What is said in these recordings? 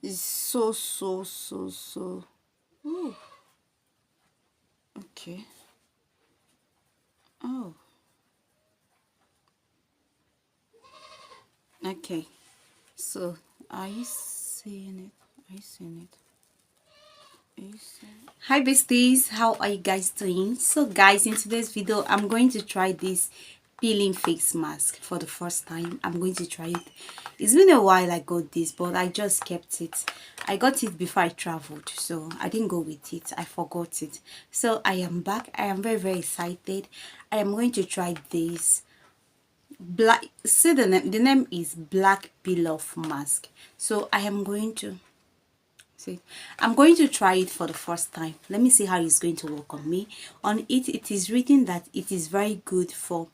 It's so. Ooh, okay. Oh, okay. So, are you seeing it? Are you seeing it? Hi besties, how are you guys doing? So guys, in today's video I'm going to try this peeling face mask for the first time. I'm going to try it. It's been a while I got this, but I just kept it. I got it before I traveled, so I didn't go with it. I forgot it. So I am back. I am very excited. I am going to try this black, see the name is black peel off mask. So I am going to see, I'm going to try it for the first time. Let me see how it's going to work on me. On it, it is written that it is very good for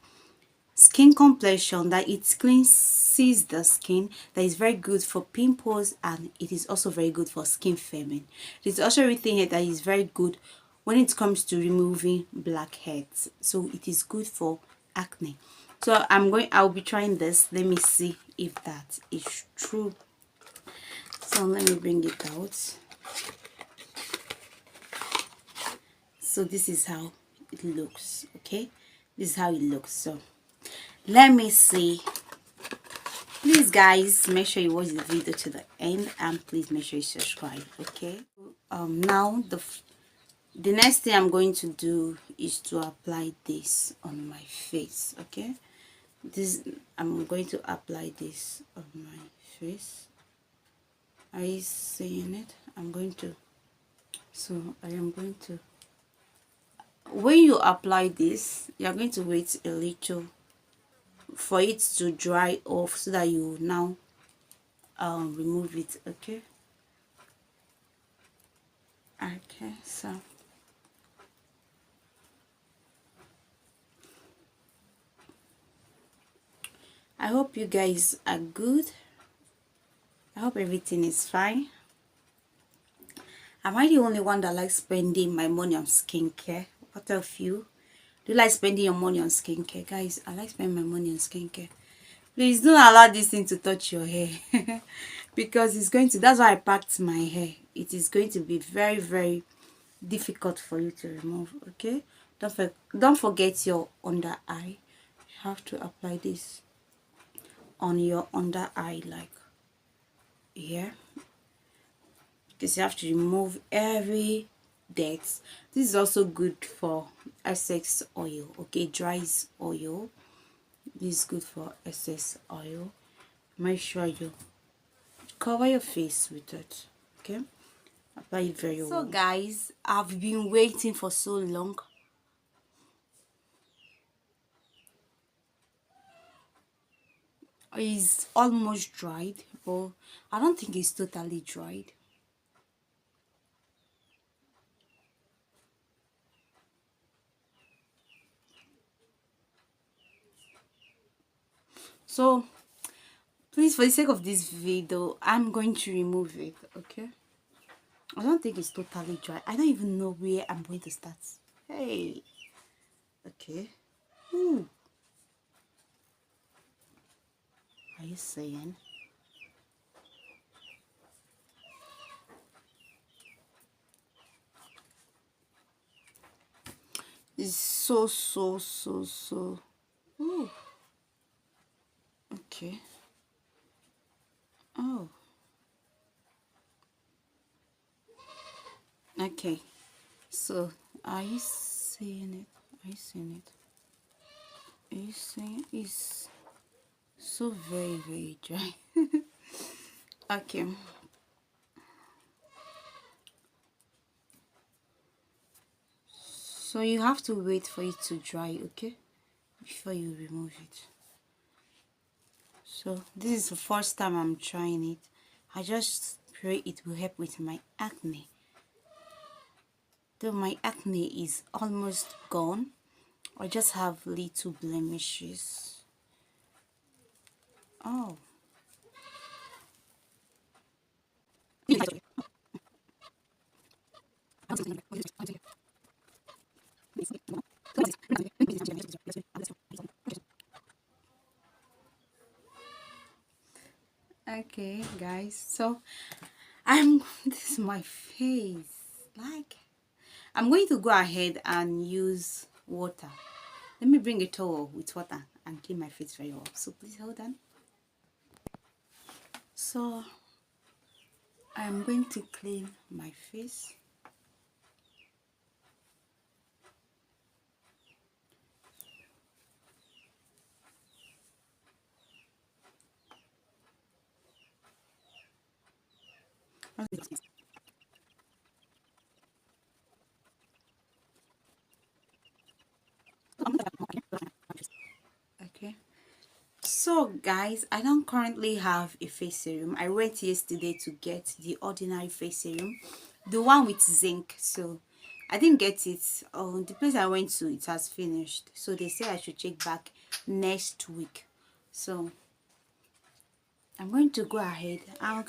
skin complexion, that it cleanses the skin, that is very good for pimples, and it is also very good for skin firming. It is also written here that it is very good when it comes to removing blackheads. So it is good for acne. So I'll be trying this. Let me see if that is true. So let me bring it out. So this is how it looks. Okay, this is how it looks. So let me see. Please guys, make sure you watch the video to the end, and please make sure you subscribe. Okay, now the next thing I'm going to do is to apply this on my face. Okay, this, I'm going to apply this on my face. Are you seeing it? I'm going to, so I am going to, when you apply this, you're going to wait a little for it to dry off so that you now remove it. Okay, so I hope you guys are good. I hope everything is fine. Am I the only one that likes spending my money on skincare? What of you? Do you like spending your money on skincare? Guys, I like spending my money on skincare. Please don't allow this thing to touch your hair. Because it's going to, that's why I packed my hair. It is going to be very difficult for you to remove. Okay, don't forget your under eye. You have to apply this on your under eye, like here, because you have to remove every dirt. This is also good for excess oil. Okay, dries oil. This is good for excess oil. Make sure you cover your face with it. Okay, apply it very well. So guys, I've been waiting for so long. It's almost dried, but I don't think it's totally dried. So please, for the sake of this video, I'm going to remove it. Okay, I don't think it's totally dry. I don't even know where I'm going to start. Hey, okay. Ooh. Are you saying? It's so. Ooh. Okay. Oh. Okay. So, are you seeing it? Are you seeing it? Are you seeing? It's so very dry. Okay. So you have to wait for it to dry, okay, before you remove it. So this is the first time I'm trying it. I just pray it will help with my acne. Though my acne is almost gone, I just have little blemishes. Oh. Okay guys, so This is my face. Like, I'm going to go ahead and use water. Let me bring a towel with water and clean my face very well. So please hold on. So I'm going to clean my face. Okay. So guys, I don't currently have a face serum. I went yesterday to get the ordinary face serum, the one with zinc. So I didn't get it. The place I went to, it has finished. So they say I should check back next week. So I'm going to go ahead. I'm going